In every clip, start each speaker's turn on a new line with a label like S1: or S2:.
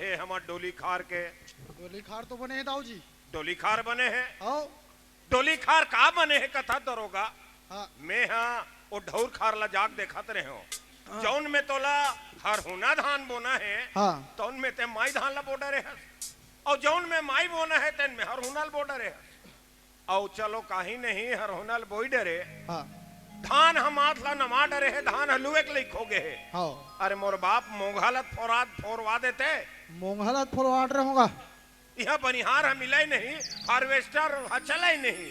S1: है हमार डोली खार के।
S2: डोली खार तो बने हैं दाऊ जी।
S1: डोली खार बने हैं?
S2: हाँ।
S1: डोली खार का बने है कथा दरोगा?
S2: हाँ।
S1: मैं हाँ वो ढौर खार ला जाग देखत रहे हो। हाँ। जौन में तोला हर होना धान बोना है। हाँ। तो उनमें ते माई धान ला बॉर्डर है और जौन में माई बोना है तेन में हर होना बॉर्डर है। और चलो कहीं नहीं हर होना बोई डरे। हाँ। धान हम आतला नमा डरे है धान हलुए के लिखो गए है। हाँ। अरे मोर बाप मोंघालत फोरवा देते।
S2: मोंघालत फोरवा रहे होगा।
S1: यहाँ बनिहार हम मिले नहीं हार्वेस्टर चला ही नहीं।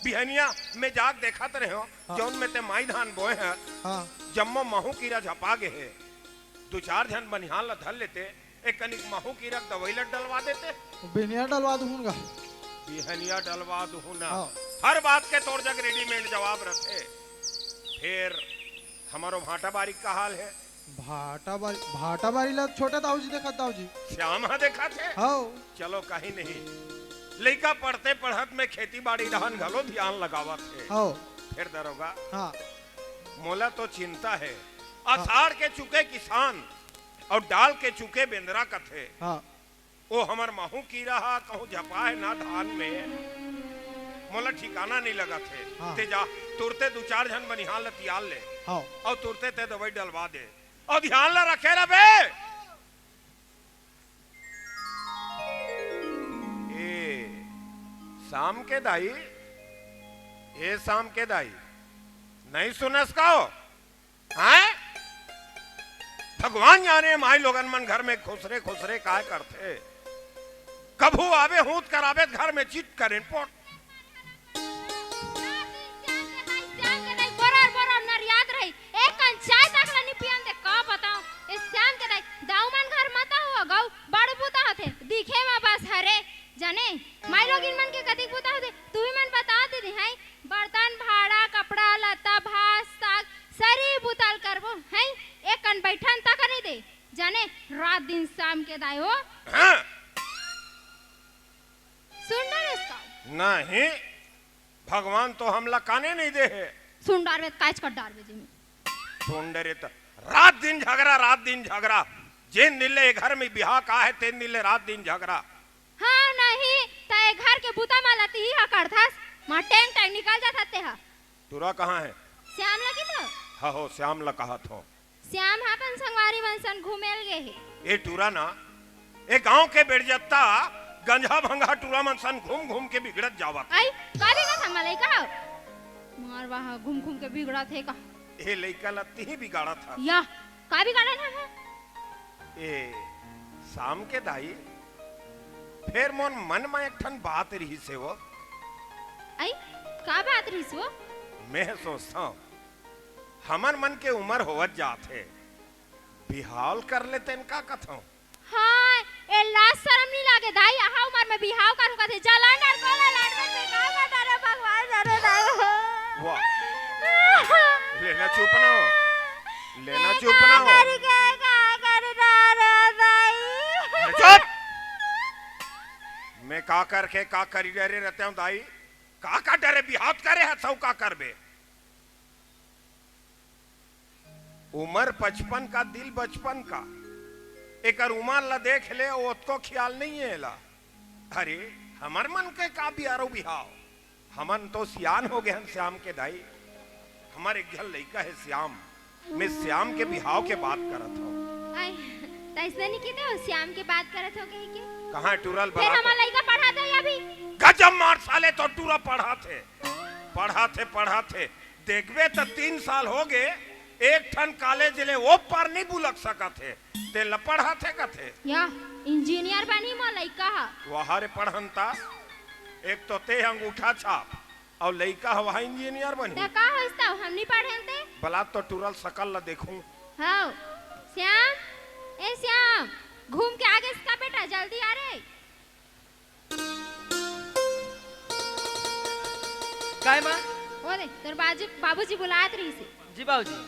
S1: बिहनिया में जाग देखा रहे हो। हाँ। जौन में ते माई धान बोए हैं। हाँ। जम्मो महू कीरा झपा गए है। दो चार जन बनिहार ला धर लेते एक कनिक महू कीरा दवाई ला डलवा देते।
S2: बिहनिया डलवा दूंगा।
S1: बिहनिया डलवा दूंगा। हाँ। हर बात के तौर जग रेडीमेड जवाब रखे। फिर हमारो भाटा बारिक का हाल है। भाटा बारी ला छोटा दाऊ जी देखा दाऊ जी। श्याम हाँ देखा थे। हाँ। चलो कहीं नहीं लड़का पढ़ते पढ़त में खेती बाड़ी धान घलो ध्यान लगावा थे। हाँ। फिर दरोगा। हाँ। मोला तो चिंता है आषाढ़ के चुके किसान और डाल के चुके बेंदरा कथे। हाँ। वो हमार महू की रहा कहूँ झपा है ना धान में मोला ठिकाना नहीं लगा थे। हाँ। ते जा तुरते दो चार जन बनिहाल लतियाल ले। हाँ। और तुरते ते दवाई डलवा दे और ध्यान ला रखे रे बे। ए शाम के दाई ए शाम के दाई नहीं सुनस का हो? हैं? भगवान जाने माई लोगन मन घर में खुसरे खुसरे काय करते। कभू आवे हूत करावे घर में चिट करें पोट।
S3: जाने माई लोग इन मन के कदी पुता होते तू ही मन बता दे रे हैं बर्तन भाड़ा कपड़ा लता भात साग सरी बुताल करबो हैं एक कन बैठन तक नहीं दे जाने रात दिन शाम के दाई हो। हाँ। सुन डर इसका
S1: नहीं भगवान तो हमला काने नहीं दे है।
S3: सुन डर वे काच कर डर वे जी
S1: सुन डरे तो रात दिन झगड़ा जिन दिले घर में बिहार का है तेन दिले रात दिन झगड़ा।
S3: हाँ नहीं तय घर के बुता मालती ही हकर था मां टैंक टैंक निकाल जाता थे हा।
S1: तुरा कहाँ है?
S3: श्याम लगी तो
S1: हाँ हो श्याम ला कहा थो।
S3: श्याम हापन संगवारी मनसन घूमेल गए है।
S1: ए टूरा ना ए गांव के बेड़जत्ता गंजा भंगा टूरा मनसन घूम घूम के बिगड़त जावा।
S3: आई काबी का था मलाई का मार वहां घूम घूम के बिगड़ा थे का।
S1: ए लइका लत्ती ही बिगाड़ा था
S3: या का बिगाड़ा था?
S1: ए शाम के दाई फिर मोन मन में एक ठन बात रही से वो।
S3: आई का बात रही सो?
S1: मैं सोचता हूँ हमन मन के उम्र होवत जाते बिहाव कर लेते इनका कथों।
S3: हाँ ए लाज शर्म नहीं लागे दाई आहा उम्र में बिहाव करूँ कथे जलांडर कोला लाडमन में का बता रे भगवान जाने दाई।
S1: वाह लेना चुप ना हो लेना चुप ना हो। चुप मैं का करके का करी डरे रहते हूँ दाई का डरे बिहात करे है सब का करबे। उम्र 55 का दिल बचपन का एक उम्र ला देख ले उसको ख्याल नहीं है ला। अरे हमर मन के का बिहारो बिहाव हमन तो सियान हो गए हम श्याम के दाई। हमारे एक जल लड़का है श्याम मैं श्याम के बिहाव के बात करत हूँ।
S3: ऐसे नहीं कहते हो श्याम की बात करत हो कहीं के?
S1: कहाँ टूरल
S3: फिर हमारा लड़का पढ़ा था या भी?
S1: गजब मार साले तो टूरा पढ़ा थे देखबे तो 3 साल हो गए एक ठन कॉलेज ले वो पर नहीं बुलक सका थे ते ल पढ़ा थे कथे
S3: या इंजीनियर बनी मो लड़का
S1: वहाँ रे पढ़नता एक तो ते अंगूठा छाप और लड़का वहाँ इंजीनियर बनी
S3: तो का होस्ता हम नहीं पढ़ते
S1: भला तो टूरल सकल ला देखूं।
S3: हाँ श्याम ए श्याम घूम के आगे इसका बेटा जल्दी आ रे।
S4: काय मां?
S3: ओ देख तेरे बाबूजी बुलात रही से।
S4: जी बाबूजी।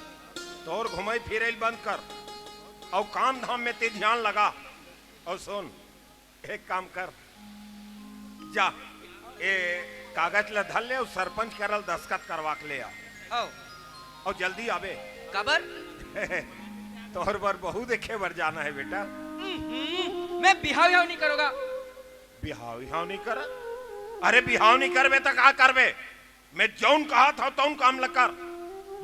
S1: तोर घुमाई फिरेल बंद कर और काम धाम में ते ध्यान लगा और सुन एक काम कर जा ए कागज ला धर ले और सरपंच करल दस्तखत करवा के ले आ और जल्दी आवे।
S4: कबर
S1: तोहर बर बहू देखे बर जाना है बेटा।
S4: मैं बिहाव नहीं करूंगा।
S1: बिहाव नहीं कर? अरे बिहाव नहीं करबे तो का करबे? मैं जौन कहा था तौन काम ल कर।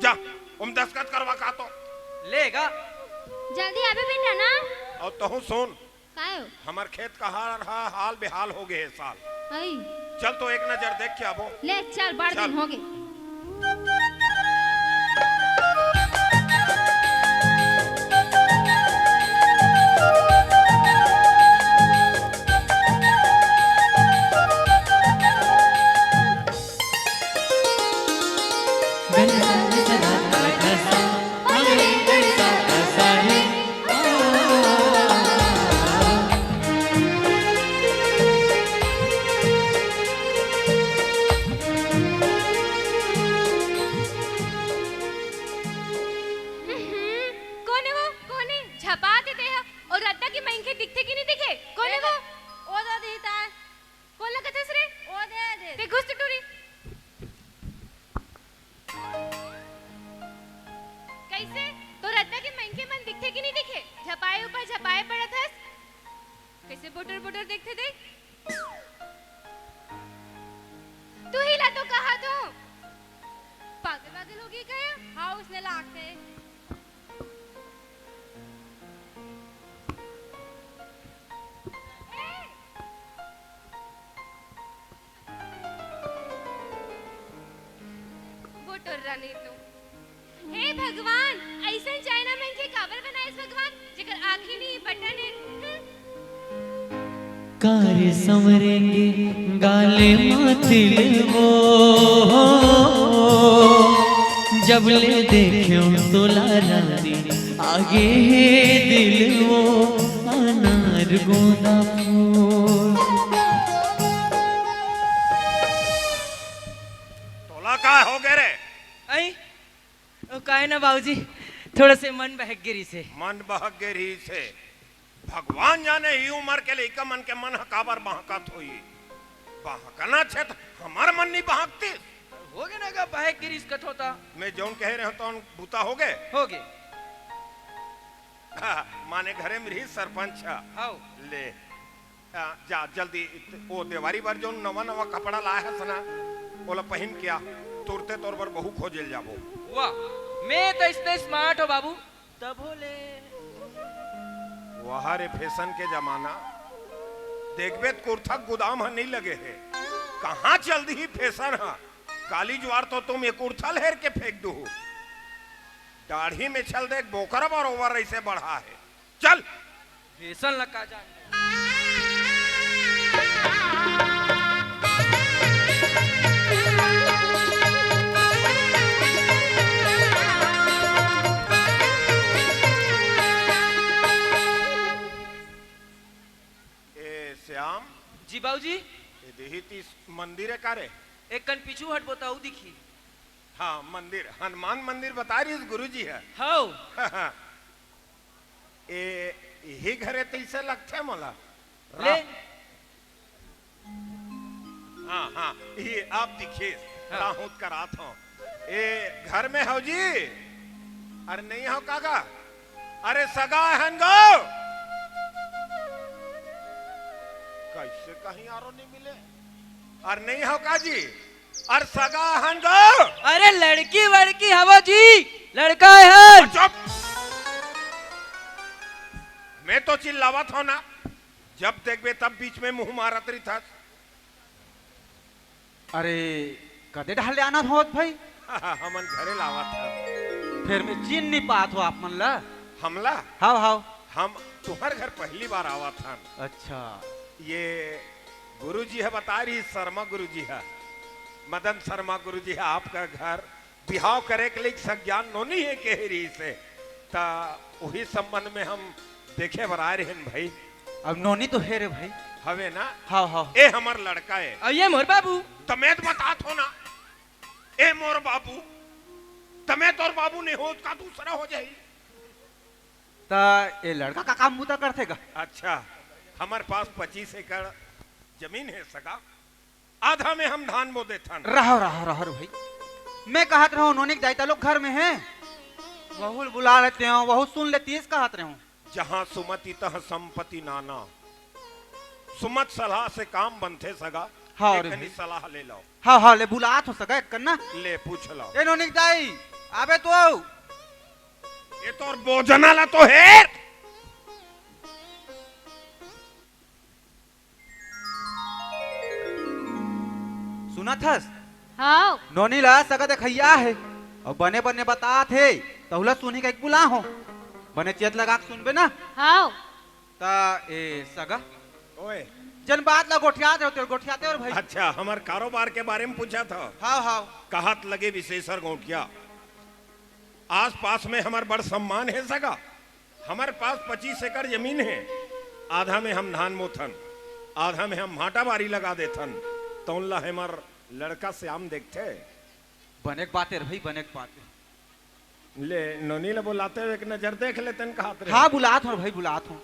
S1: जा दस्तखत करवा का तो
S4: लेगा।
S3: जल्दी आवे बेटा ना।
S1: और तहु सुन,
S3: कायो
S1: हमार खेत का हाल बेहाल हो गए साल।
S3: आई
S1: चल तो एक नजर देख के आबो।
S3: ले चल, बड़
S1: चल।
S3: दिन हो गए।
S5: कौन है वो? कौन है? झपा देते हैं और रत्ता की महिंखे दिखते कि नहीं दिखे? कौन है वो?
S3: ओ दो देता है।
S5: कौन लगता है रे?
S3: ओ दे
S5: ते घुस टूरी। कैसे? तो रत्ता की महिंखे मन दिखते कि नहीं दिखे? झपाए ऊपर झपाए पड़ा था। कैसे बोटर बोटर देखते थे? तू ही ला तो कहा तो। पागल पागल हो गई क्या?
S3: हाँ उसने लाके
S5: बोटर रानी तू। हे भगवान, ऐसा चाइना में के काबर बनाइस भगवान जेकर आँखें नहीं बटन है।
S6: कार्य समरेंगे गाले मातिल वो जब ले देखे तो लाला दी आगे है दिल वो अनार गोंदा फूल।
S1: तोला का हो गए रे?
S4: आई काहे ना बाबूजी, थोड़ा से मन बहक गिरी से।
S1: मन बहक गिरी से? भगवान जाने ही उम्र के लइका मन के मन हकाबर बहकत होई। बहकना छे त हमार मन नहीं बहकती।
S4: हो गए ना का बहक गिरी कथ होता।
S1: मैं जौन कह रहे हो तो बूता हो गए।
S4: हो गए।
S1: माने घरे में रही सरपंच
S4: आओ
S1: ले जा जल्दी। ओ देवारी बार जो नवा नवा कपड़ा लाया है सना ओला पहन किया तुरते तौर पर बहु खोजेल जाबो।
S4: वाह, मैं तो इतने स्मार्ट हो बाबू। तब बोले
S1: वहाँ रे फैशन के जमाना देखबे कुर्था गोदाम है नहीं लगे है। कहाँ चल दी फैशन है? काली ज्वार तो तुम एक कुर्था लहर के फेंक दो। दाढ़ी में चल देख बोकरब और ओवर ऐसे बढ़ा है। चल
S4: फैशन लगा जान।
S1: श्याम
S4: जी बाबूजी।
S1: देही मंदिर है कारे?
S4: एक कन पीछू हट बताऊ दिखी।
S1: हाँ मंदिर, हनुमान मंदिर बता रही गुरु जी है।
S4: हाँ
S1: यही घरे तैसे लगते मोला
S4: ले।
S1: हाँ हाँ ये आप दिखिए।
S4: हाँ।
S1: राहत करा था ए घर में हो जी? अरे नहीं हो काका? अरे सगा है गो कैसे कहीं आरो नहीं मिले? अरे नहीं हो का जी? अरे सगा हन गो।
S4: अरे लड़की वड़की हवा जी, लड़का है।
S1: चुप। मैं तो चिल्लावत हो ना, जब देखबे तब बीच में मुंह मारत रही था।
S7: अरे कदे ढाले आना होत भाई?
S1: हमन घरे लावा था।
S7: फिर मैं चिन नहीं पात हो आप मन ला।
S1: हमला
S7: हाउ हाउ
S1: हम तुम्हारे घर पहली बार आवा था।
S7: अच्छा
S1: ये गुरुजी है बता रही, शर्मा गुरुजी है, मदन शर्मा गुरुजी है। आपका घर बिहाव करे के लिए संज्ञान नोनी है कह रही से ता वही संबंध में हम देखे बर आ रहे हैं भाई।
S7: अब नोनी तो है रे भाई।
S1: हवे ना?
S7: हाउ हाउ
S1: ए हमार लड़का है।
S4: ये मोर बाबू।
S1: तमेत बतात हो ना ए मोर बाबू। तमेत और बाबू ने हो का दूसरा हो जाए।
S7: ता ये लड़का का काम मुता करते का?
S1: अच्छा हमारे पास 25 एकड़ जमीन है सगा। आधा में हम धान बो देथन।
S7: रहो रहो रहो भाई, मैं कहत रहो नोनी के दायित्व लोग घर में है। बहुल बुला लेते हो, बहुत सुन लेती है इसका हाथ रहे हो।
S1: जहां सुमति तह संपत्ति नाना, सुमत सलाह से काम बनते सगा।
S7: हाँ
S1: एक
S7: रे
S1: कनी
S7: भाई।
S1: सलाह ले लो।
S7: हाँ हाँ ले बुला तो सका एक करना।
S1: ले पूछ लो।
S7: ए नोनिक दाई आबे तो
S1: ये तो और भोजनाला तो है।
S7: सुना थस
S5: हाँ
S7: नोनी ला सगा देखैया है और बने बने बता थे तहुला सुनी का एक बुला हो बने चेत लगा के सुनबे ना
S5: हाँ
S7: ता ए सगा
S1: ओए
S7: जन बात ला गोठियाते और भाई।
S1: अच्छा, हमार कारोबार के बारे में पूछा था।
S7: हाँ हाँ
S1: कहत लगे विशेषर गोठिया। आस पास में हमार बड़ सम्मान है सगा। हमारे पास 25 एकड़ जमीन है। आधा में हम धान मोथन, आधा में हम भाटा बारी लगा देथन। तो उनला हमार लड़का से हम देखते
S7: बनेक बातें भाई बनेक बातें।
S1: ले नोनील बुलाते हुए एक नजर देख लेते कहत रहे।
S7: हाँ बुलात हो भाई बुलात हो।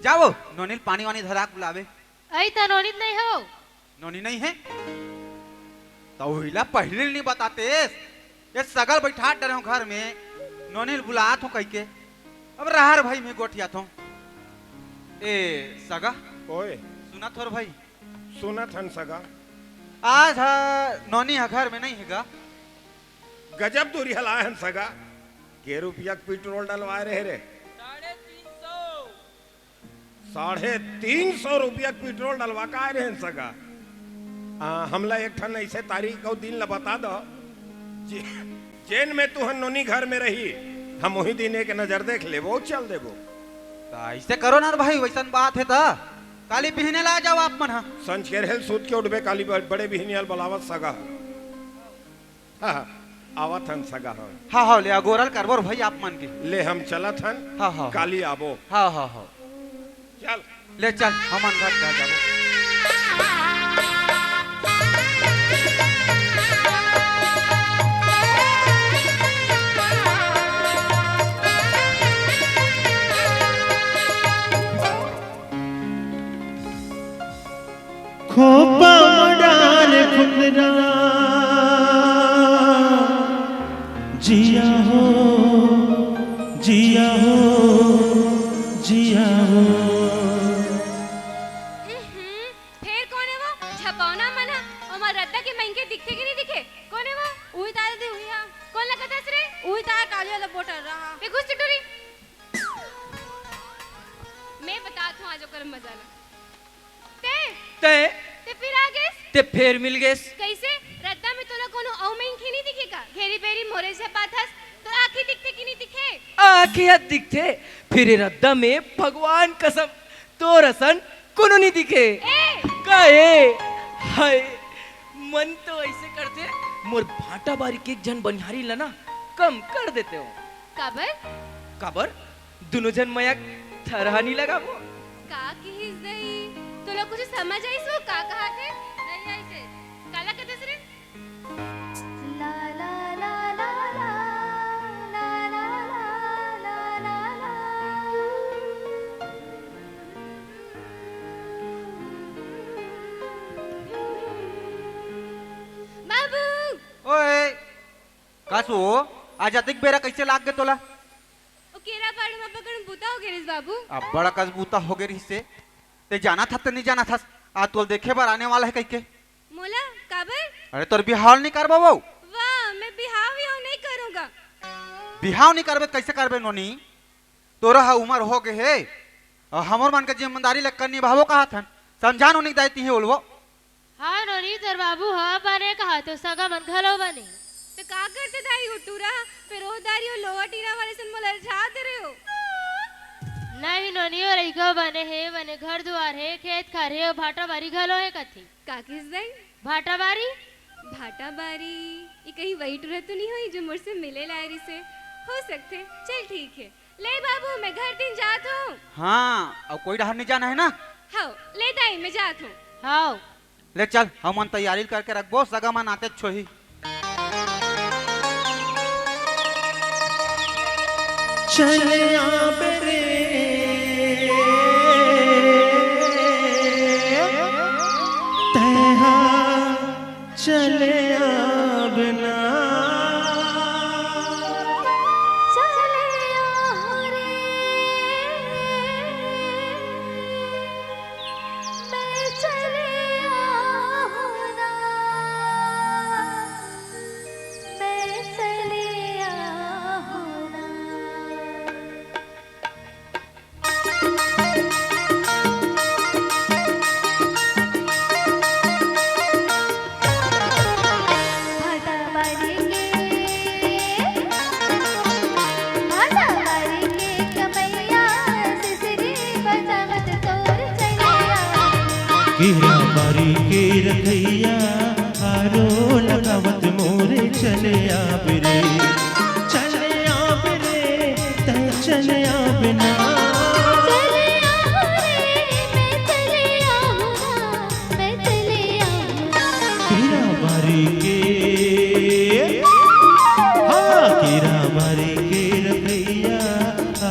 S7: जाओ नोनील पानी वानी धराक बुलावे।
S5: आई तो नोनित नहीं हो।
S7: नोनी नहीं है तो हिला पहले नहीं बताते। ये सगल बैठा डरे घर में नोनील बुलात हो कह के। अब रहा भाई मैं गोठिया था। ए सगा
S1: ओए
S7: सुना थोर भाई।
S1: सुनत हन सगा।
S7: आज नोनी घर में नहीं हैगा।
S1: गजब दूरी हलाए हन सगा। के रुपया पेट्रोल डलवाए रहे रे। 350 रुपया पेट्रोल डलवा का आए रहे हन सगा। हमला एक ठन ऐसे तारीख और दिन ला बता दो जेन में तू नोनी घर में रही हम वही दिन एक नजर देख ले वो चल देबो।
S7: ऐसे करो ना भाई वैसन बात है ता काली पहने ला जाओ आप मन।
S1: संच के रहल सूत के उठबे काली बड़े बिहनियल बलावत सगा। हाँ आवत हन सगा।
S7: हाँ हाँ ले अगोरल करबो भाई आप मन के।
S1: ले हम चलत हन।
S7: हाँ हाँ
S1: काली आबो।
S7: हाँ हाँ हाँ
S1: चल
S7: ले चल हमन घर जा जाबो।
S6: खोपा मडाल खुदरा जिया हो जिया हो जिया हो।
S5: फिर कौन है वो छपौना मना और रद्दा के महंगे दिखते कि नहीं दिखे। कौन है वो। उही तार दे उही कौन लगता है रे। उही तार काली वाला बोटर रहा ये घुस टुरी। मैं बतात हूं आज ओकर मजा ना ते फिर आगे
S4: ते फिर मिल गए।
S5: कैसे रद्दा में तोला कोनो औ में नहीं दिखेगा। घेरी बेरी मोरे से पाथस तो आंखें दिखते कि नहीं दिखे।
S4: आंखें दिखते फिर ये रद्दा में भगवान कसम तो रसन कोनो नहीं दिखे। काहे हाय मन तो ऐसे करते मोर भाटा बारी के जन बनिहारी लना कम कर देते हो।
S5: काबर
S4: काबर दोनों जन मया थरहानी लगाबो।
S5: का की नहीं तो लोग कुछ समझ आई सो का कहा थे नहीं आई से काला कहते रे। ला ला ला ला ला ला ला ला ला ला बाबू
S7: ओए कासो आज अतिक बेरा कैसे लाग गए तोला।
S5: ओ केरा पाड़ में पकड़ बुता हो गेरिस बाबू।
S7: अब बड़ा कजबूता हो गई से ते जाना था तो नहीं जाना था। आज तो देखे बार आने वाला है कह के।
S5: मोला काबर
S7: अरे तोर बिहाव नहीं करबो वो।
S5: वाह मैं बिहाव ही नहीं करूंगा।
S7: बिहाव नहीं करबे कैसे करबे नोनी। तोरा हा उम्र हो गए है और हमर मन के जिम्मेदारी लग कर निभावो कहा था। समझा नोनी दायती है बोलबो।
S3: हाँ नोनी तर बाबू हाँ बने कहा तो सगा मन घलो बने।
S5: तो का करते दाई हुटूरा फिर ओ दारियो लोहा टीरा वाले सन मोला झा दे रहे हो।
S3: नहीं नोनी और इको बने है बने घर द्वार है खेत खार है और भाटा बारी घलो है कथी।
S5: का किस दाई
S3: भाटा बारी
S5: भाटा बारी ये कहीं वही टूरा तो नहीं हुई जो मुझसे मिले लायरी से हो सकते। चल ठीक है ले बाबू मैं घर दिन जात हूँ।
S7: हाँ अब कोई डहर नहीं जाना है ना।
S5: हाँ ले दाई मैं जात हूँ।
S3: हाँ
S7: ले चल हम तैयारी करके रखबो सगा मन आते छोही।
S6: चले आबे रे तैहा चले आबना
S5: चले
S6: कीरा बारी के रखैया आरो लगावत मोरे चले आवे रे चले आवे रे तय चले आवे ना
S5: चले आओ रे मैं चले आऊँगा मैं चले आऊँगा
S6: कीरा बारी के हाँ कीरा बारी के रखैया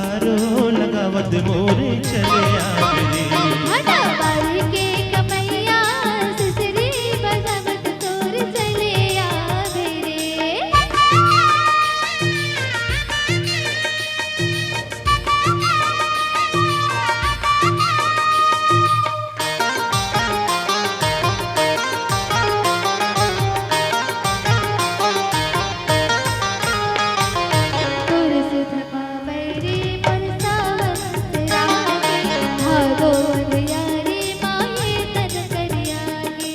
S6: आरो लगावत मोरे चले आवे रे
S5: भाटा बारी के कमैया सिसरी बजावत तोर चले आवे रे तोर सुध पावैरी परसावत रागे भागो अंधियारी माये तन करियागे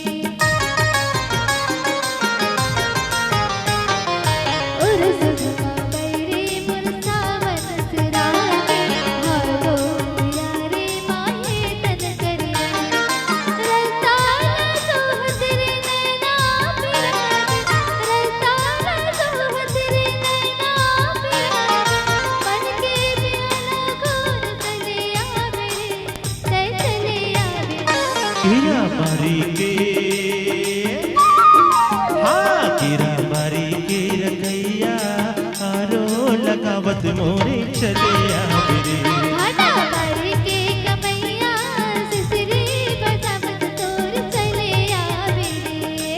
S5: और सुध पावैरी परसावत रागे भागो अंधियारी माये तन करियागे रताना सोह तेरे नैना पिरागे रताना सोह तेरे नैना पिरागे मन के प्याला घोर चले आवे रे तय चले आवे
S6: कीरा बारी के हाँ कीरा बारी के रखैया आरो लगावत मोरे चले आवे रे
S5: भाटा बारी के कमैया सिसरी बजावत तोर चले आवे रे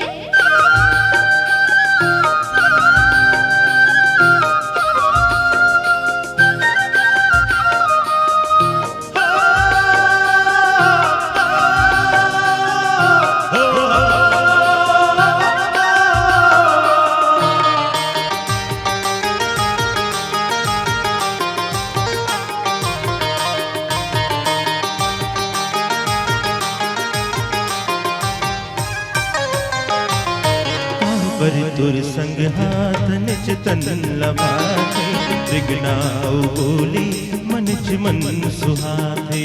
S6: पर तुर संग हाथ निच तन लबाथे त्रिगनाऊ बोली मनच मन सुहाथे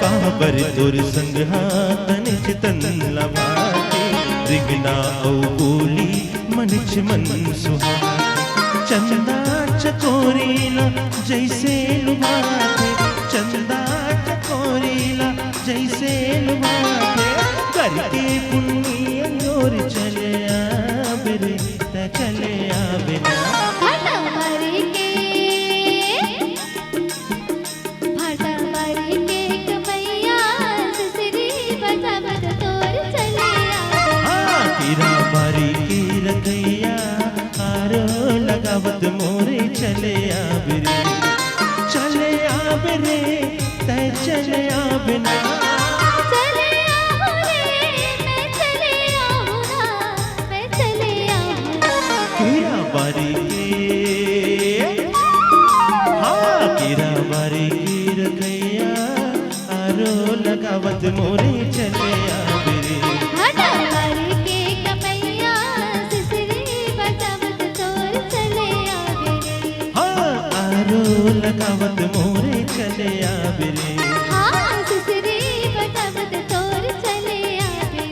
S6: काबर तुर संग हाथ निच तन लबाथे त्रिगनाऊ बोली मनच मन सुहाथे चंदा चकोरीला जैसे लुभाते चंदा चकोरीला जैसे लुभाते करके पुण्य अंजोर चले आवे रे त चले आवे ना
S5: भाटा बारी के कमैया सिसरी बजावत तोर चले आवे
S6: हाँ कीरा बारी की रखैया आरो लगावत मोरे चले आवे रे तय चले आवे ना
S5: चले आओ रे मैं चले आऊँगा मैं चले आऊँगा
S6: कीरा बारी के हाँ कीरा बारी की रखैया आरो लगावत मोरे चले आवे रे
S5: भाटा बारी के कमैया सिसरी बजावत तोर चले आवे रे
S6: हाँ आरो लगावत मोरे चले आवे रे
S5: हाँ सिसरी बजावत तोर चले आवे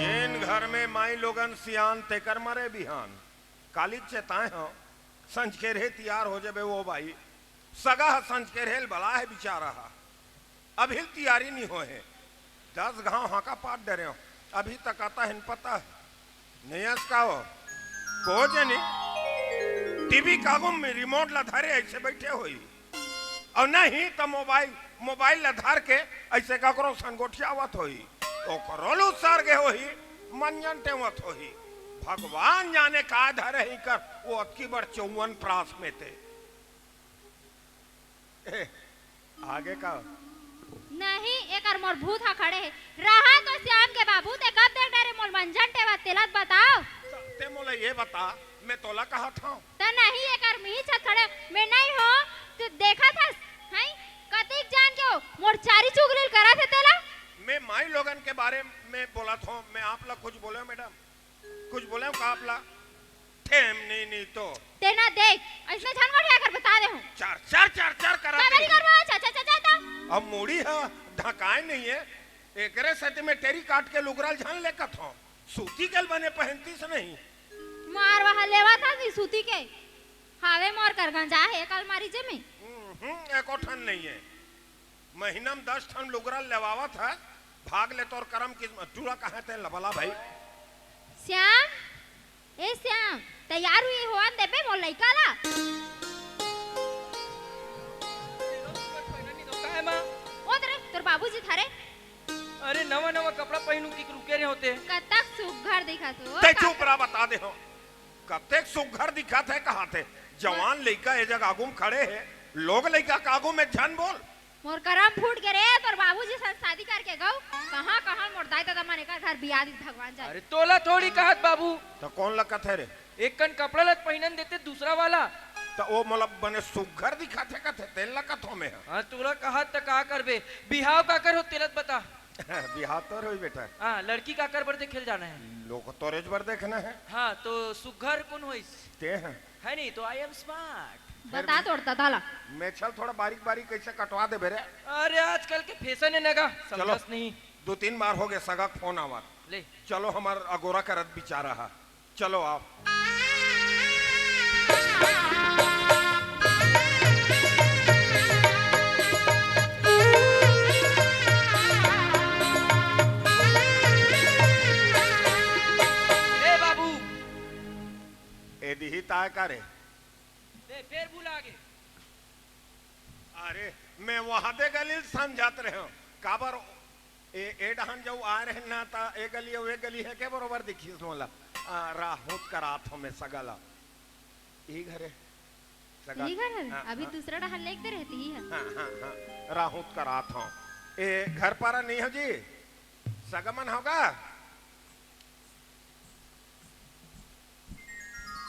S1: येन घर में माई लोगन सियान तेकर मरे बिहान काली चेताए हो संज के रहे तैयार हो जाबे वो भाई सगा संज के रेल बला है बेचारा अभी तैयारी नहीं हो है 10 गांव हाँ का पाट डरे हो अभी तक आता है पता है नहीं का हो को जनी टीवी कागुम में रिमोट लधारे ऐसे बैठे हुई और नहीं तो मोबाइल लधार के ऐसे ककरो संगोठियावत होई तो करोलू सर गे होई मंजन टेवत होई भगवान जाने का धरे ही कर वो अतकी बार 54 प्रास में थे आगे का
S3: नहीं एकर मोर भूत हा खड़े है रहा तो श्याम के बाबू ते कब देख डरे मोर मंजन टेवा तेलत बताओ
S1: ते मोला ये बता मैं तोला कहा था
S3: तो नहीं एकर मी छत खड़े मैं नहीं हो तो देखा था हैं कतिक जान के हो मोर चारी चुगली करा थे तेला
S1: मैं माई लोगन के बारे में बोला था मैं। आप लोग कुछ बोले मैडम? कुछ बोले का आप लोग? ठेम नहीं तो
S3: तेना देख ऐसे झनगड़िया कर बता दे हूं।
S1: चार चार चार चार करा
S3: क्या मेरी करवा चाचा चाचा ता
S1: अब मूड़ी है ढकाए नहीं है। एकरे सती में टेरी काट के लुगराल झान लेकर था। सूती कल बने पहनती से नहीं।
S3: मार वहां लेवा था नी सूती के हावे मोर कर गंजा है एक अलमारी जे में।
S1: एको ठन नहीं है। महीना में 10 ठन लुगराल लेवावा था। भाग ले तोर करम किस्मत टूरा कहाँ थे लबला भाई।
S3: श्याम ए श्याम तैयार हुई होन देबे मोर लइका ला। ओदरे तोर बाबूजी थारे
S4: अरे नवा नवा कपड़ा पहनू की रुके रहे होते।
S3: कतक सुघर दिखा तो
S1: ते चुप रहा बता दे हो। कतेक सुघर दिखा थे कहाँ थे? जवान लइका ए जगह आगुम खड़े है। लोग लइका कागू में झन बोल।
S3: मोर करम फूट के रे तोर बाबूजी से शादी करके गौ कहां कहां मोर दाई दादा माने का घर बियाह दी भगवान जाने।
S4: अरे तोला थोड़ी कहत बाबू।
S1: तो कौन लगत है रे?
S4: एक कन कपड़ा लत पहनन देते दूसरा वाला।
S1: तो वो मतलब बने सुघर दिखा थे कथे तेल लगत हो में।
S4: हां तोला कहत त का करबे? बिहाव का कर हो तेलत बता।
S1: बिहार तो रोई बेटा।
S4: हां लड़की का कर बर खेल जाना है।
S1: लोग तोरेज बर देखना है।
S4: हां तो सुघर कौन होइस?
S1: ते हैं
S4: है नहीं तो आई एम स्मार्ट।
S3: बता तोड़ता ताला
S1: मैं चल थोड़ा बारीक बारीक कैसे कटवा दे बेरे।
S4: अरे आजकल के फैशन है नगा समझस नहीं।
S1: 2-3 बार हो गए सगा फोन आवा।
S4: ले
S1: चलो हमार अगोरा करत बिचारा है। चलो आप
S4: ए बाबू
S1: ए दी ताय करे।
S4: ले फिर बुला के।
S1: अरे मैं वहां दे गली समझात रहे हो काबर ए डहन जो आ रहे ना ता ए गली वे गली है के बरोबर दिखी सोला राहुत करात हमें सगला ई घरे सगा
S3: ये घर है अभी दूसरा डहल लेके रहती ही है।
S1: हां राहुत करात हो। ए घर पर नहीं हो जी सगमन होगा।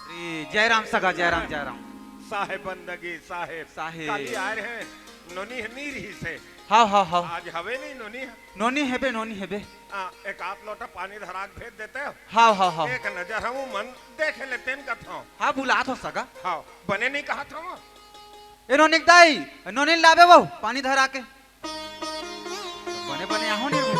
S7: अरे जयराम सगा जयराम जयराम
S1: साहेब बंदगी साहेब
S7: साहेब।
S1: काली आ रहे हैं नोनी नीर ही से।
S7: हाँ हाँ हाँ
S1: आज हवे नहीं नोनी है।
S7: नोनी हेबे नोनी हेबे।
S1: एक आध लोटा पानी धराक भेज देते हो।
S7: हाँ हाँ हाँ
S1: एक नजर हम मन देख लेते हैं कथा।
S7: हाँ बुला तो सगा।
S1: हाँ बने नहीं कहा था वो।
S7: ए नोनिक दाई नोनी लावे वो पानी धरा के बने बने आहो नहीं भाई।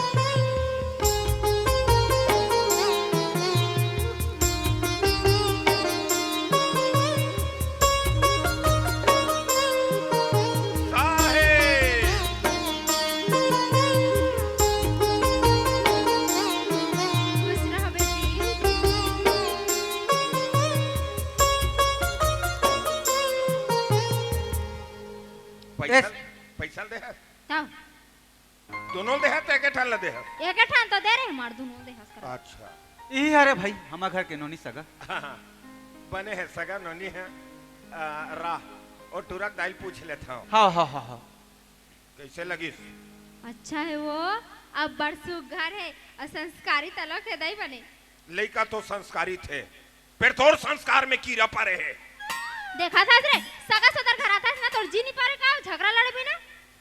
S1: पैसा दे है
S3: जाओ
S1: दोनों दे है ते के ठाल दे है।
S3: एक ठान तो दे रहे मार दोनों दे हंस कर।
S1: अच्छा
S7: ई अरे भाई हमार घर के नोनी सगा।
S1: हाँ, बने है सगा नोनी है। राह और टुरक दाइल पूछ लेता हूँ।
S7: हाँ हाँ हाँ हाँ
S1: कैसे लगी?
S3: अच्छा है वो अब बरसुक घर है और संस्कारी तलक है दई बने।
S1: लड़का तो संस्कारी थे फिर तोर संस्कार में कीड़ा पड़े है।
S3: देखा था रे सगा सदर घर आता है ना तोर जी नहीं पारे का झगड़ा लड़े बिना।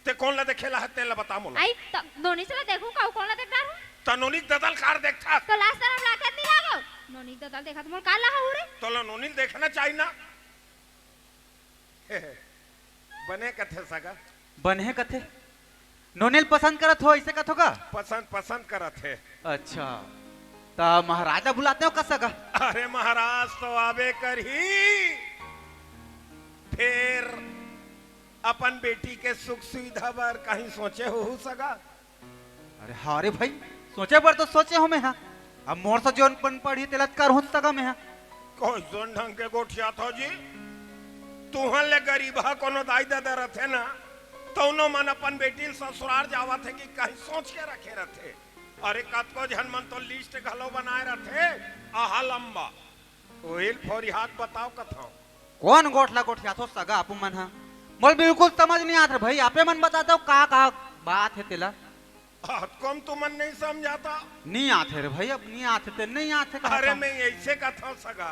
S1: ते कौन ला देखेला है तेला बता मोला।
S3: आई दोनी से देखूं का कौन ला देख डारू।
S1: तनोनी ददल कार देखता
S3: तो लास्ट तरफ लाके नहीं लागो। नोनी ददल देखा तो मोर का ला हो रे।
S1: तो ला नोनी देखना चाहिए ना। बने कथे सगा
S7: बने कथे नोनेल पसंद करत हो ऐसे कथो का?
S1: पसंद करत है।
S7: अच्छा ता महाराजा बुलाते हो का सगा?
S1: अरे महाराज तो आवे कर ही फिर अपन बेटी के सुख सुविधा बर कहीं सोचे हो सगा।
S7: अरे हाँ रे भाई सोचे पर तो सोचे हो मैं हाँ अब मोर से जोन पन पढ़ी तिलत्कार हो सगा मैं हाँ।
S1: कोई जोन ढंग के गोठिया थो जी तुहन ले गरीबा कोनो दाई दादा रथे ना तौनो मन अपन बेटी ससुराल जावा थे कि कहीं सोच के रखे रथे। अरे कतको जन मन तो लिस्ट घलो बनाए रथे आहा लंबा ओहिल फोरी हाथ बताओ कथो
S7: कौन गोठला गोठिया थो सगा आपू मन हाँ मोल बिल्कुल समझ नहीं आता भाई आपे मन बताते हो का बात है तेला।
S1: कम तू मन नहीं समझाता।
S7: नहीं आते रे भाई अब नहीं आते ते नहीं आते।
S1: अरे मैं ऐसे कथो सगा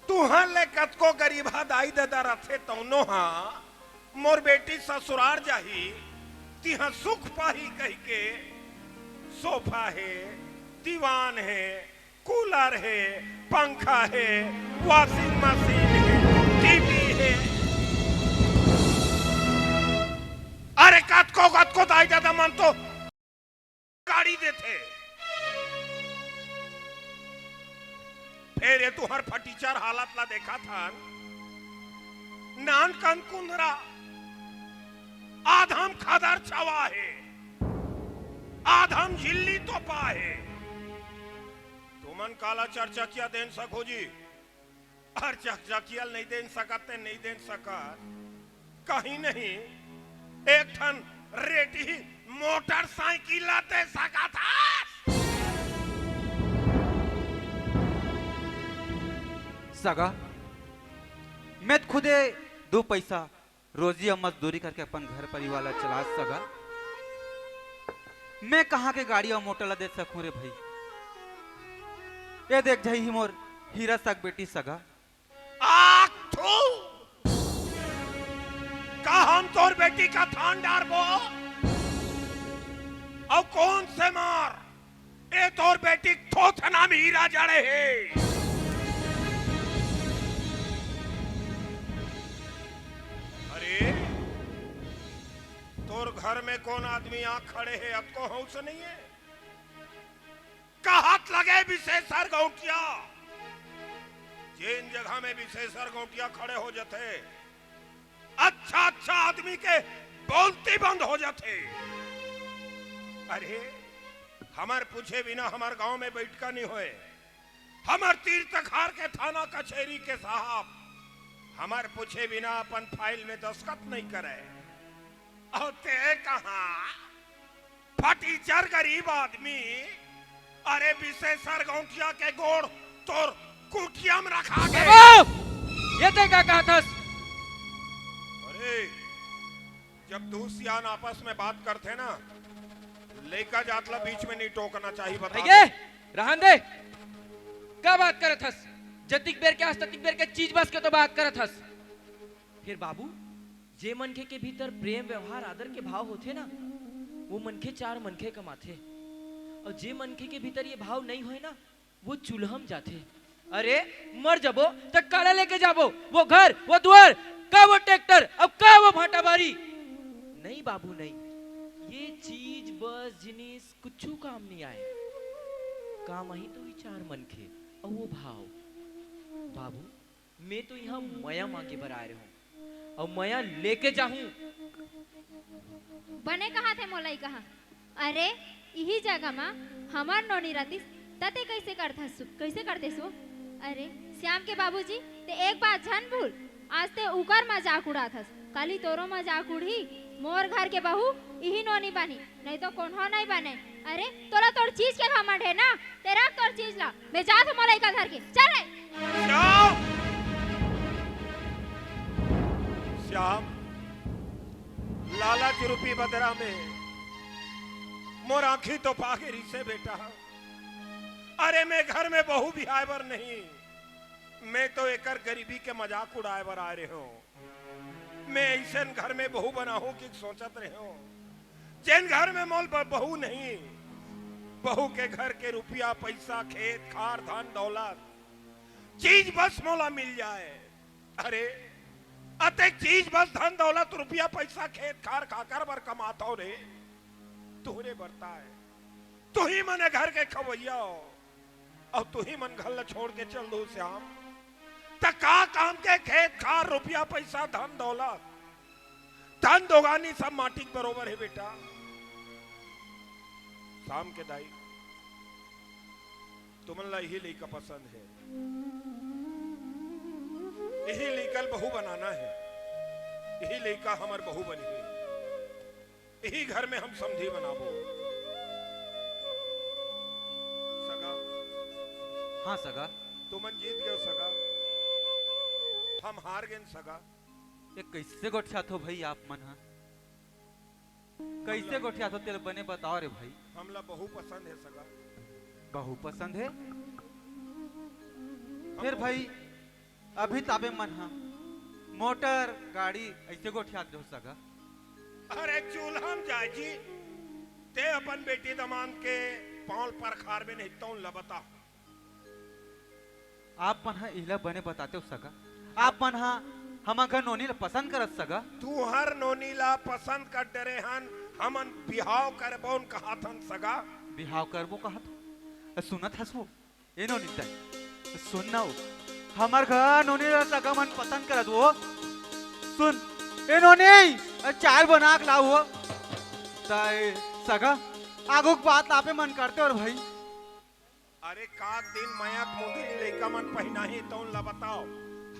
S1: तुहन ले कतको गरीबा दाई दादा रथे तौनो हाँ मोर बेटी ससुराल जाही तिहा सुख पाही कह के सोफा है, दीवान है, कूलर है, पंखा है, वॉशिंग मशीन है, टीवी है। अरे कत को दाई दादा मन तो गाड़ी देते। फिर ये तू हर फटीचर हालत ला देखा था नान कन कुंदरा आधम खादर छवा है, आधम झिल्ली तो पा है। तुमन काला चर्चकिया देन सको जी, हर चर्चकिया नहीं देन सकते, नहीं देन सकत कहीं नहीं। एक ठन रेटी मोटरसाइकिल दे सका था।
S7: सगा मैं खुदे 2 पैसा रोजी और मजदूरी करके अपन घर परिवार चला सगा। मैं कहाँ के गाड़ी और मोटर ला दे सकूं रे भाई। ये देख जाई ही मोर हीरा सग बेटी सगा।
S1: आख थू का हम तोर बेटी का थान डारबो और कौन से मार ए तोर बेटी थोथना में हीरा जड़े है। अरे तोर घर में कौन आदमी आंख खड़े है अब को हौस नहीं है का हाथ लगे विशेषर गौटिया। जिन जगह में विशेषर गौटिया खड़े हो जाते अच्छा अच्छा आदमी के बोलती बंद हो जाते। अरे हमार पूछे बिना हमार गांव में बैठका नहीं होए। हमार तीर्थखार के थाना कचहरी के साहब हमार पूछे बिना अपन फाइल में दस्तखत नहीं करे। और ते कहा फटीचर गरीब आदमी। अरे विशेषर गौटिया के गोड़ तोर कुटिया में रखा गए।
S4: ये ते क्या कहा था?
S1: अरे जब दो सियान आपस में बात करते ना लेका जातला बीच में नहीं टोकना चाहिए। बता
S4: रहन दे क्या बात करत हस? जतिक बेर के आस्ततिक बेर के चीज बस के तो बात करत हस। फिर बाबू जे मनखे के भीतर प्रेम व्यवहार आदर के भाव होते ना वो मनखे 4 मनखे कमाथे। और जे मनखे के भीतर ये भाव नहीं होए ना वो चूल्हम जाते। अरे मर जाबो तो काला लेके जाबो वो घर वो द्वार का वो ट्रैक्टर अब का वो भाटा बारी। नहीं बाबू नहीं, ये चीज बस जिनिस कुछ काम नहीं आए। काम ही तो 4 मनखे और वो भाव। बाबू मैं तो यहाँ मया मांगे बर आ रहे हूँ और मया लेके जाऊं।
S3: बने कहा थे मोलाई कहा? अरे यही जगह में हमार नौनी रातिस तते कैसे करते सो? अरे श्याम के बाबूजी ते एक बात झन भूल आज ते उकर मजाक उड़ाथस। काली तोरो मजाक उड़ी मोर घर के बहू यही नौनी बनी नहीं तो कौन हो नहीं बने। अरे तोरा तोर चीज के घमंड है ना तेरा तोर चीज ला। मैं जा तो मोलाई का घर के चल रे।
S1: श्याम लाला चुरुपी बदरा में मोर आंखी तो पागिरी से बेटा। अरे मैं घर में बहू भी आए बर नहीं, मैं तो एकर गरीबी के मजाक उड़ाए बर आ रहे हो। मैं ऐसे घर में बहू बना हूं कि सोचत रहे हो जिन घर में मोल बहू नहीं। बहू के घर के रुपया पैसा खेत खार धन दौलत चीज बस मोला मिल जाए। अरे अते चीज बस धन दौलत रुपया पैसा खेत खार खाकर बर कमाता हो रे। तुहरे बरता है तू ही मने घर के खवैया और तू ही मन घर छोड़ के चल दो श्याम। त का काम के खेत खार रुपया पैसा धन दौलत धन दोगानी सब माटी के बरोबर है बेटा। शाम के दाई तुमन ला यही लड़का पसंद है, यही लड़का बहू बनाना है, यही लड़का हमार बहू बनी है, यही घर में हम समझी बनाबो। सगा
S7: हाँ सगा
S1: तुमन जीत गए सगा, हम हार गए सगा।
S7: ये कैसे गोठिया थो भाई आप मन? हाँ कैसे गोठिया थो तेरे बने बताओ रे भाई।
S1: हमला बहू पसंद है सगा।
S7: बहू पसंद है? फिर भाई अभी ताबे मन हाँ मोटर गाड़ी ऐसे गोठिया दो सगा।
S1: अरे चूल्हा जाए जी ते अपन बेटी दमान के पांव पर खार में नहीं तो लबता।
S7: आप मन हा इला बने बताते हो सगा। आप मन हा हम घर नोनी ला पसंद करत सगा।
S1: तू हर नोनी ला पसंद कर डरे हन, हमन बिहाव करबोन कहाथन सगा।
S7: बिहाव करबो कहत सुनत हसो ए नोनी तय सुनना हो हमार घर नोनी ला सगा मन पसंद करत हो। सुन ए नोनी चाय बना के लाओ हो तय सगा आगो बात आपे मन करते और भाई।
S1: अरे का दिन मयक मुंदरी लइका मन पहिना ही तो ला बताओ।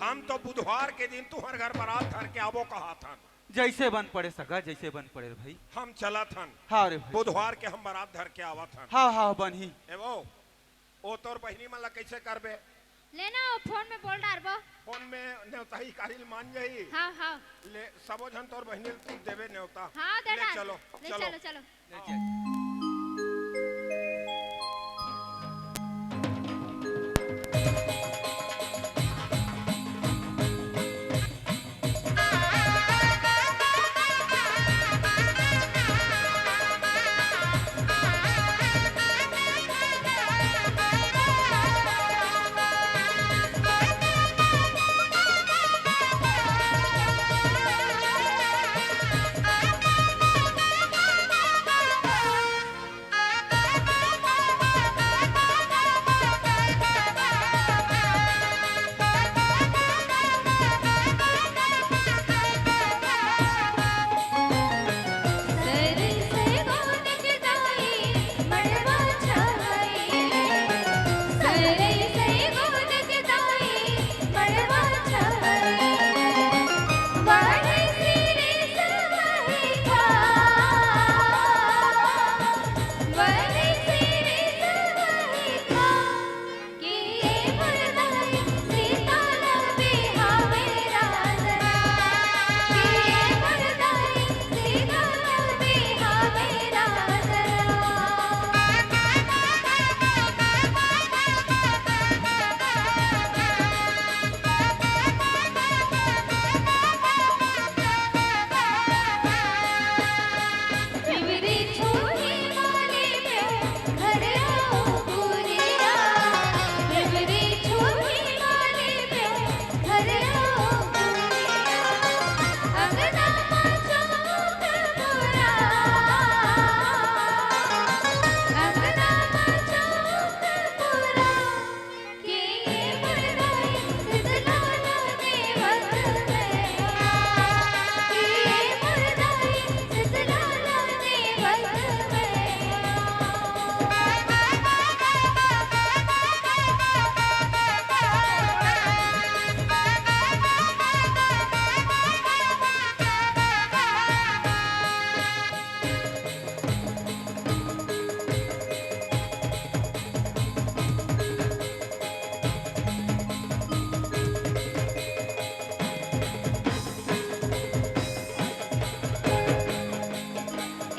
S1: हम तो बुधवार के दिन तुहर घर बारात धर के आवो कहा था।
S7: जैसे बन पड़े सगा जैसे बन पड़े भाई।
S1: हम चला थन।
S7: हाँ रे भाई।
S1: बुधवार के हम बारात धर के आवा थन।
S7: हाँ हाँ बन ही।
S1: एवो ओ तोर बहिनी मन ला कैसे करबे?
S3: लेना फोन में बोल डारबो।
S1: फोन में नेवताही काहिल मान जाई।
S3: हाँ हाँ
S1: ले सबो जन तोर बहिनी तू देबे नेवता।
S3: हाँ दे डाल।
S1: चलो
S3: ले
S1: चलो
S3: चलो चलो।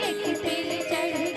S5: एक तिल चढ़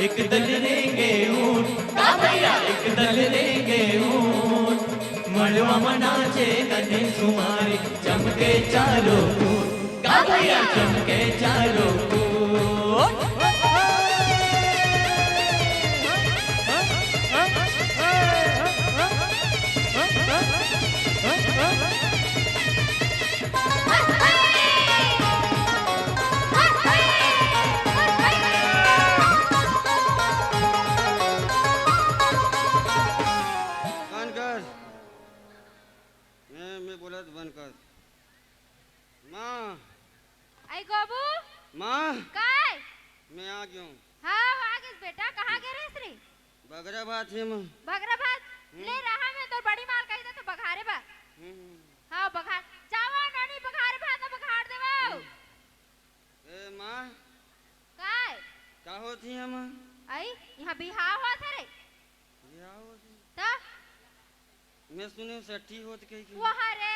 S6: एक दल रेंगे ऊंट भैया एक दल रेंगे ऊंट मड़वा मनाचे गने सुमारी चमके चारों कूट भैया चमके चारों कूट
S8: बंद कर माँ
S3: आई गोबू
S8: माँ
S3: काय
S8: मैं आ गया हूँ
S3: हाँ आ गए बेटा कहाँ गए रे श्री
S8: बगरा बात है माँ
S3: बगरा भात ले रहा मैं तो बड़ी माल कही था तो बघारे बा हाँ बघार जावा नानी बघारे भात बघार देवाओ
S8: ए माँ
S3: काय
S8: क्या होती है माँ
S3: आई यहाँ बिहाव हुआ था रे
S8: बिहाव होती
S3: तो
S8: मैं सुने सठी होत कही की
S3: वहाँ रे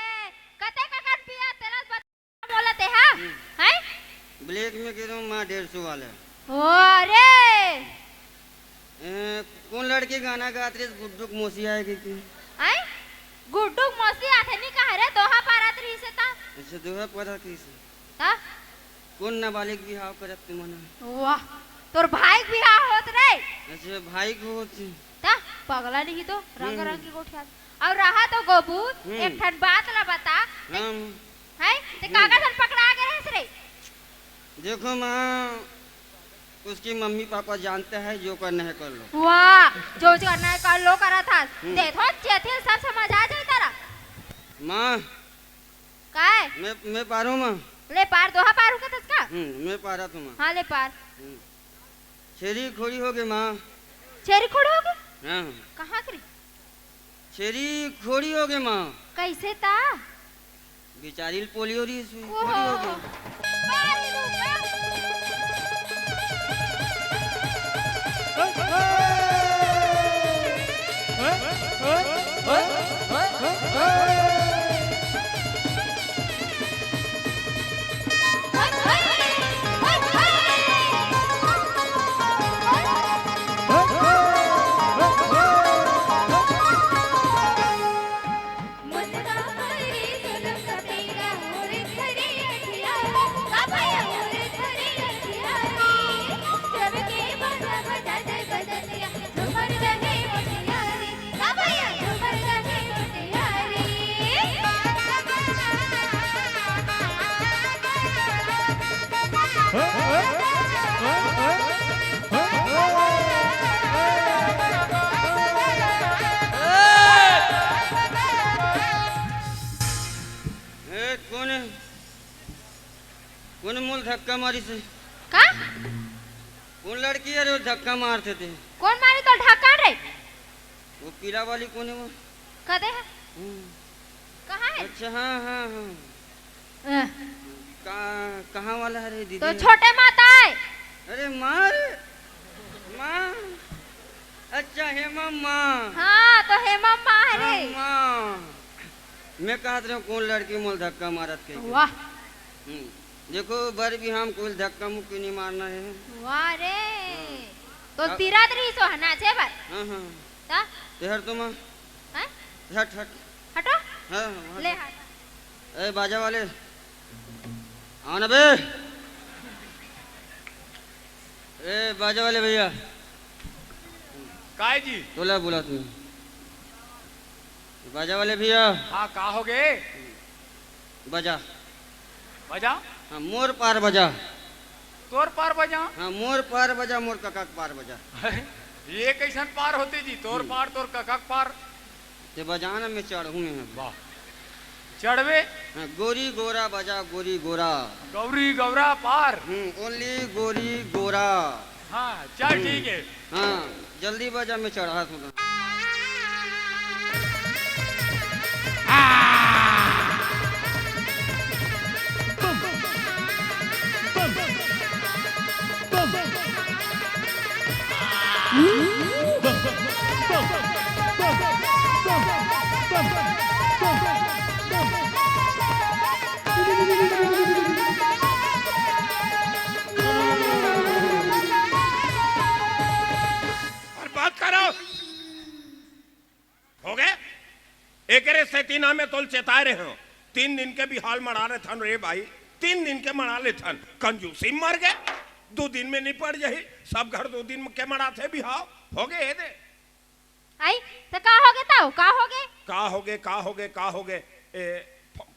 S3: कते का कट पिया तेरा बता बोलते हाँ हैं
S8: ब्लैक में कह रहा हूँ माँ 150 वाले
S3: ओ रे
S8: कौन लड़के गाना गाते रे गुड्डुक मोसी आएगी की
S3: हैं गुड्डुक मोसी आथे नहीं कहा रे दोहा पारात रही से ता
S8: ऐसे दोहा पड़ा किसे
S3: ता
S8: कौन नाबालिग बिहाव करत तुमने
S3: वाह तोर भाई बिहाव होत रे
S8: ऐसे भाई को होती
S3: ता पगला नहीं तो रंग रंग की गोठिया और रहा तो गोबू एक ठन बात ला बता है ते काका ठन पकड़ा गए रे
S8: देखो माँ उसकी मम्मी पापा जानते हैं जो करना है कर लो
S3: वाह जो करना है कर लो करा था देखो चेथे सब समझ आ जाए तेरा
S8: माँ
S3: काय
S8: मैं पारू माँ
S3: ले पार दोहा पारू के तसका
S8: मैं पारा तू माँ
S3: हाँ ले पार
S8: छेरी खोड़ी हो गई माँ
S3: चेरी खोड़ी हो गई
S8: हाँ
S3: कहाँ करी
S8: छेरी खोड़ी हो गई माँ
S3: कैसे ता
S8: बेचारी पोलियो रही
S3: ओहो।
S8: खोड़ी हो गई कौन मूल धक्का मारी से
S3: का
S8: कौन लड़की है वो धक्का मारते थे
S3: कौन मारी तो ढक्का रे
S8: वो पीला वाली कौन है वो
S3: कदे है कहाँ है
S8: अच्छा हाँ हाँ हाँ कहाँ वाला है रे दीदी
S3: तो छोटे माता है
S8: अरे माँ माँ अच्छा हेमा माँ
S3: हाँ तो हेमा माँ है रे
S8: माँ मैं कहते रहा कौन लड़की मोल धक्का मारत के
S3: वाह
S8: देखो बर भी हम कोई धक्का मुक्की नहीं मारना है
S3: वाह रे तो बिरादरी सो हना छे बार
S8: हाँ हाँ
S3: ता
S8: तेहर तुम
S3: हैं
S8: हट हट
S3: हटो
S8: हाँ
S3: ले हट
S8: ए बाजा वाले आओ ना बे ए बाजा वाले भैया
S1: काय जी
S8: तोला बोला तुम्हें बाजा वाले भैया
S1: हाँ का हो गए
S8: बजा।
S9: बजा
S8: हाँ मोर पार बजा।
S9: तोर पार बजा।
S8: हाँ मोर पार बजा, मोर कका के पार बजा।
S9: ये कैसन पार होते जी? तोर पार तोर कका के पार।
S8: ते बजाना में चढ़ू में।
S9: वाह चढ़वे।
S8: हाँ, गोरी गोरा बजा, गोरी गोरा।
S9: गौरी गौरा पार।
S8: ओनली गोरी गोरा।
S9: हाँ चल ठीक है।
S8: हाँ जल्दी बजा, मैं चढ़ा थोड़ा।
S1: एक से तीना में तोल चेताए रहे हो 3 दिन के भी हाल मरा रहे थन रे भाई 3 दिन के मरा ले थन कंजूसी मर गए 2 दिन में निपट जाही सब घर 2 दिन के मरा थे भी हाव हो गए दे
S3: आई तो का हो गए ताऊ का हो गए
S1: का हो गए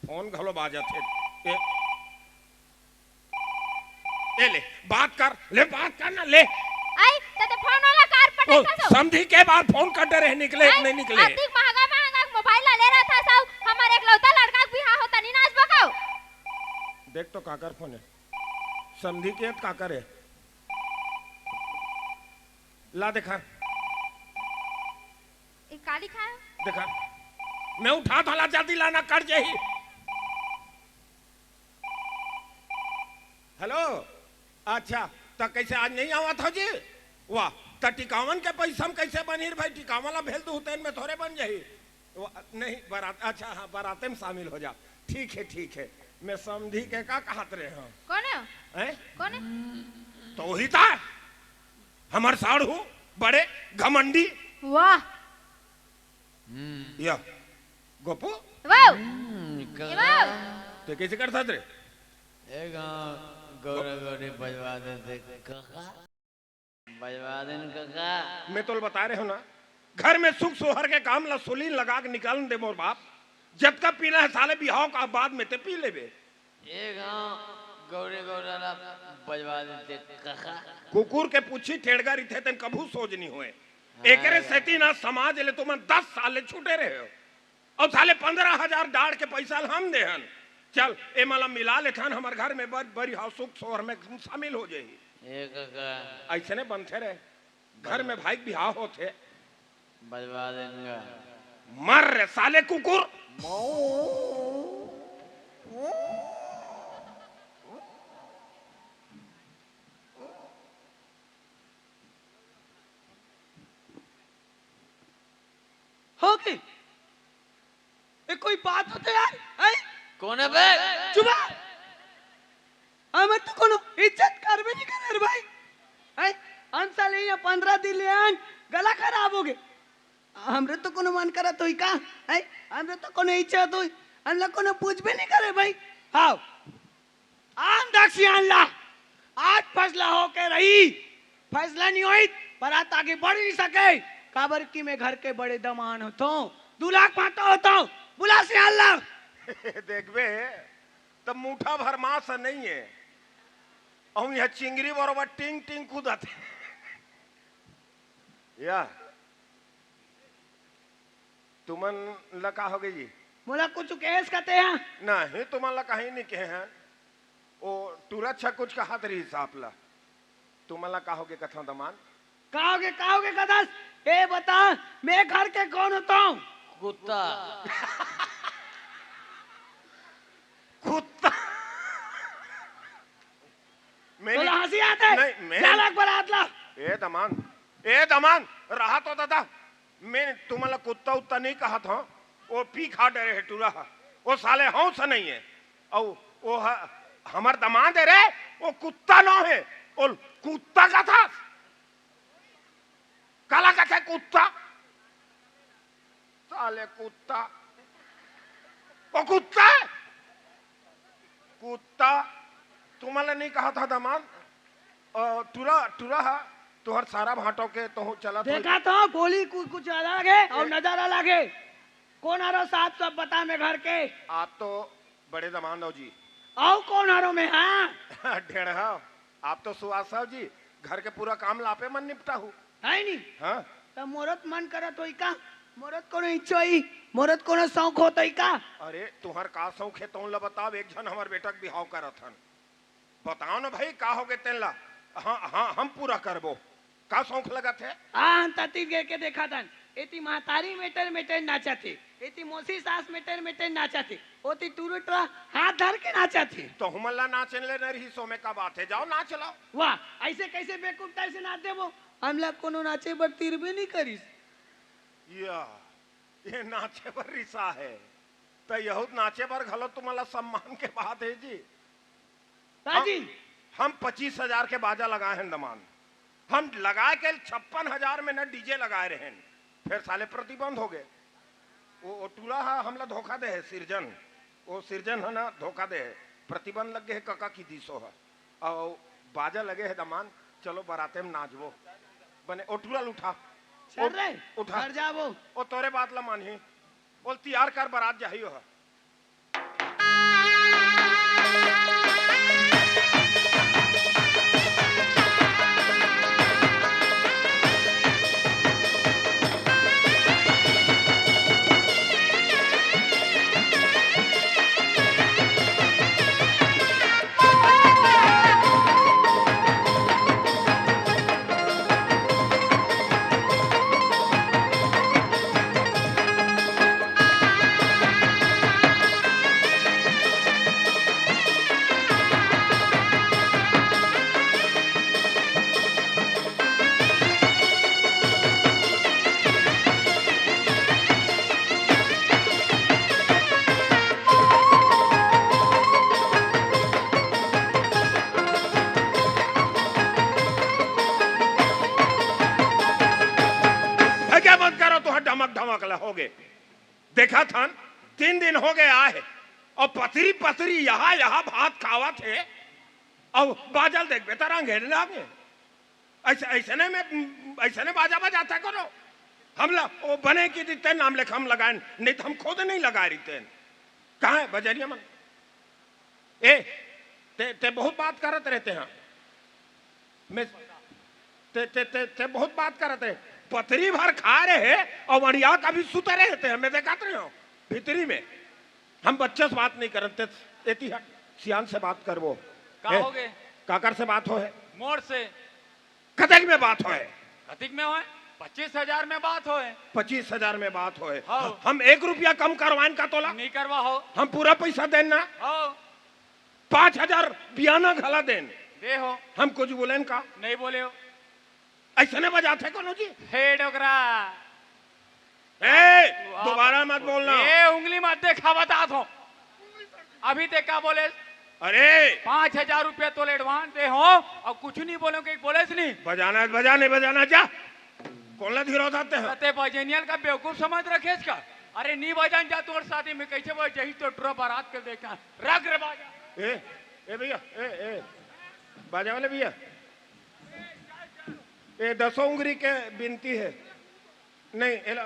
S1: फोन घलो बाजा थे ले बात कर ना ले
S3: आई तो फोन वाला कार पटे था
S1: समझी के बाद फोन करते रहे निकले नहीं निकले
S3: अधिक महंगा मोबाइल ले रहा था सब हमारे एकलौता लड़का का बियाह होता नहीं नाच बकाओ
S1: देख तो काकर फोन है समझी के काकर है ला देखा
S3: एक काली खाया
S1: देखा मैं उठा था ला जल्दी लाना कर जाही हेलो अच्छा तो कैसे आज नहीं आवा था जी वाह तो टिकावन के पैसा हम कैसे बनी भाई टिकावला भेल दो हुतैन में थोड़े बन जाही नहीं बारात अच्छा हाँ बाराते में शामिल हो जा ठीक है मैं समझी के का कहत रहे हो
S3: कौन है कौन है
S1: तो वही था हमार साढ़ू बड़े घमंडी
S3: वाह
S1: या गोपू
S3: वाह
S1: तो कैसे करता थे
S10: गौरे गौरे बजवा दे काका बजवा देन काका
S1: मैं तो बता रहे हो ना घर में सुख सोहर के काम ला सुलीन लगा के निकाल दे मोर बाप जब तक पीना है साले बिहाव का बाद में ते पी लेबे
S10: गौरे गौरा बजवा दे काका
S1: कुकुर के पूछी टेड़गा रिथे तन कभू सोच नहीं हुए एकरे सेती ना समाज ले तुम 10 साल छूटे रहे हो और साले 15,000 डाड़ के पैसा हम दे हन चल ए मला मिला ले थान हमार घर में बड़ी हाउ सुख सोहर में शामिल हो जाही ऐसे ने बनते रहे घर में भाई बिहाव होते
S10: बजवा देंगे
S1: मर रे साले कुकुर
S4: हो गई कोई बात होते यार है
S10: कौन है बे
S4: चुप हमें तो कोनो इज्जत करबे नहीं करे भाई है अंसा ले या 15 दिन ले आन गला खराब हो गए हमरे तो कोनो मन करा तो ही का है हमरे तो कोनो इज्जत होई हमला कोनो पूछबे नहीं करे भाई हां आन दक्षी आनला आज फैसला हो के रही फैसला नहीं होई बारात आगे बढ़ नहीं सके काबर की मैं घर के बड़े दमान होता हूं 2 लाख पाता होता हूं बुला से अल्लाह
S1: देखबे तब मुठा भर मास नहीं है और यह चिंगरी बरोबर टिंग टिंग कूदत या तुमन लका हो गई जी
S4: मोला कुछ केस कहते हैं
S1: नहीं तुमन ला कहीं नहीं कहे हैं ओ टूरा अच्छा कुछ कहा तरी हिसाब ला तुमन ला कहोगे कथा दमान
S4: कहोगे कदस ए बता मैं घर के कौन होता हूँ
S10: कुत्ता
S1: कुत्ता
S4: तो हंसी आते है चालक बरात ला
S1: ए दमान रहा तो दादा मैं तुम्हारा कुत्ता उत्ता नहीं कहा था वो पी खा डरे है टूरा वो साले हौस नहीं है और वो हमार दमाद है रे वो कुत्ता ना है और कुत्ता का था काला का था कुत्ता साले कुत्ता वो कुत्ता है कुत्ता तुम्हारा नहीं कहा था दमान टूरा तुहर सारा भाटो के तो चला
S4: देखा तो बोली कुछ अलग है और नजर अलग है कौन आ रहा साहब सब बता मैं घर के
S1: आप तो बड़े दमानव जी।
S11: आओ कौन हारो में? हाँ
S1: ढेढ़ा आप तो सुहास साहब जी घर के पूरा काम लापे मन निपटा हूँ
S11: है नहीं?
S1: हाँ
S11: तो मोरत मन करत होई का? मोरत कोनो इच्छा ही, मोरत कोनो शौक होता ही का?
S1: अरे तुम्हार का शौक है तो ला बताओ। एक जन हमार बेटा के बिहाव करत हन, बताओ ना भाई का हो गए तेन ला। हाँ हाँ हम पूरा करबो। का शौक लगा थे?
S11: हाँ तती गे के देखा था। एती महतारी मेटर मेटर नाचा थे, एती मोसी सास मेटर मेटर नाचा थे, ओती टूरुटवा हाथ धर के नाचा थे।
S1: तो हमला नाचन ले नहीं सो में का बात है, जाओ नाच लाओ।
S11: वाह ऐसे कैसे बेवकूफ टाइप से नाच देबो? हमला कोनो नाचे पर तीरबे नहीं करिस।
S1: या ये नाचे पर रिसा है तो यहू नाचे पर घलो तुम्हारा सम्मान के बात है जी।
S11: दादी
S1: हम 25,000 के बाजा लगाए हैं दमान, हम लगाए के 56,000 में न डीजे लगाए रहे हैं, फिर साले प्रतिबंध हो गए। वो टूला है हमला धोखा दे है सिरजन, वो सिरजन है ना धोखा दे है, प्रतिबंध लगे है कका की दिसो है और बाजा लगे है दमान। चलो बराते में नाचबो बने। ओ टूला उठा
S11: चल रहे
S1: उठा
S11: घर जाबो।
S1: ओ तोरे बात ला मानी बोल तैयार कर बारात जाइयो है। धमक धमक हो गए। देखा था 3 दिन हो गए आए और पथरी पथरी यहाँ यहाँ भात खावा थे और बाजल देख बेतारा घेरने आगे ऐसे ऐसे ने बाजा बजाता करो। हम वो बने की दिते नाम लेख हम लगाए नहीं तो हम खुद नहीं लगा रही थे। कहाँ है बजरिया मन? ते बहुत बात करते रहते हैं। मैं ते बहुत बात करते हैं। पथरी भर खा रहे और बढ़िया कभी सुते रहते हैं। मैं देखा रहे हो भीतरी में हम बच्चे से बात नहीं करते। सियान से बात कर वो
S9: हो गए
S1: काकर से बात हो है
S9: मोड़ से
S1: कतक में बात हो है
S9: कतिक में हो 25,000 में बात हो है
S1: 25,000 में बात हो है।
S9: हाँ।
S1: हम 1 रुपया कम करवाएं का तोला
S9: नहीं करवा हो
S1: हम पूरा पैसा देना
S9: हो
S1: 5,000 बियाना घला देन
S9: दे हो
S1: हम कुछ बोले का
S9: नहीं बोले हो
S1: ऐसे ने बजाते कोनो जी।
S9: हे डोकरा
S1: दोबारा मत बोलना।
S9: ये उंगली मत देखा बता दो अभी तक क्या बोले?
S1: अरे
S9: 5,000 रुपया तो एडवांस दे हो और कुछ नहीं बोलो कि बोले नहीं
S1: बजाना बजा नहीं बजाना जा कौन ला धीरे होते हैं
S9: ते बजेनियल का बेवकूफ समझ रखे इसका। अरे नहीं बजान जा तोर शादी में कैसे बज जही तो ट्रो बारात के देखा रख रे बाजा।
S1: ए भैया ए बाजा वाले भैया ये 10 उंगली के बिनती है नहीं एला